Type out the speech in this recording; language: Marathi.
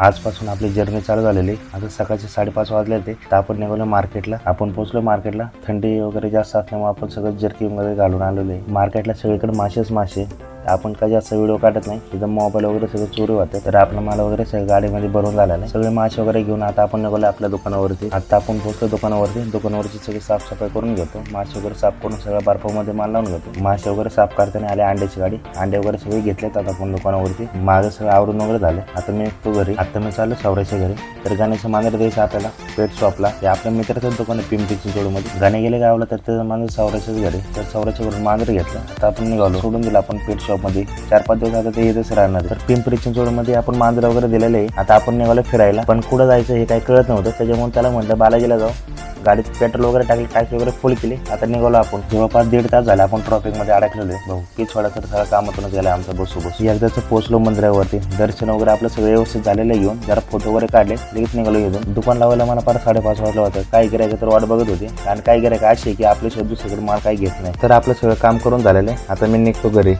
आजपासून आपली जर्नी चालू झालेली. आता सकाळचे 5:30 वाजले होते. तर आपण निघालो मार्केटला. आपण पोहोचलो मार्केटला. थंडी वगैरे जास्त असल्यामुळे आपण सगळं जर्किंग वगैरे घालून आलेलो आहे. मार्केटला सगळीकडे मासेच मासे. आपण काही जास्त व्हिडिओ काढत नाही. तिथं मोबाईल वगैरे सगळं चोरी होतं. तर आपला माल वगैरे सगळं गाडीमध्ये भरून झाला नाही. सगळे मासे वगैरे घेऊन आता आपण निघालो आपल्या दुकानावरती. आता आपण पोहोचलो दुकानावरची सगळी साफसफाई करून घेतो. मासे वगैरे साफ करून सगळ्या बर्फामध्ये माल लावून घेतो. मासे वगैरे साफ करताना आले अंड्याची गाडी. अंडे वगैरे सगळे घेतलेत आता आपण दुकानावरती. माझं सगळं आवरून वगैरे झाले. आता मी निघतो घरी. आता मी चाललो सौराच्या घरी. तर गाण्याचं मांजर द्यायचं आपल्याला पेट शॉपला. ते आपल्या मित्राचं दुकान आहे पिंपरी चिंचवडमध्ये. गाणे गेले गावला तर त्याचं मांजर सौराच्याच घरी. तर सौराच्या घरून मांजर घेतलं. आता आपण निघालो. सोडून दिलं आपण पेट शॉपमध्ये. 4-5 दिवस आता ते येतच राहणार. तर पिंपरी चिंचवडमध्ये आपण मांजर वगैरे दिलेले आहे. आता आपण निघालो फिरायला. पण कुठं जायचं हे काही कळत नव्हतं. त्याच्यामुळे त्याला म्हटलं बालाजीला जाऊ. गाडीत पेट्रोल वगैरे टाकले, टाकी वगैरे फुल केली. आता निघालो आपण. जवळपास 1.5 तास झाले आपण ट्रॉफिक मध्ये अडकलेलो आहे. भाऊ की थोडा तर सगळं कामातूनच गेला आमचा बसू. एकदाच पोहोचलो मंदिरावरती. दर्शन वगैरे आपलं सगळं व्यवस्थित झालेलं घेऊन जरा फोटो वगैरे काढले. लगेच निघालो इथून. दुकान लावायला मला परत 5:30 वाजलं होतं. काय गिरायचं तर वाट बघत होते. आणि काय गिरायचं अशी की आपले शोधू सगळं माल काही घेत नाही. तर आपलं सगळं काम करून झालेलं आहे. आता मी निघतो घरी.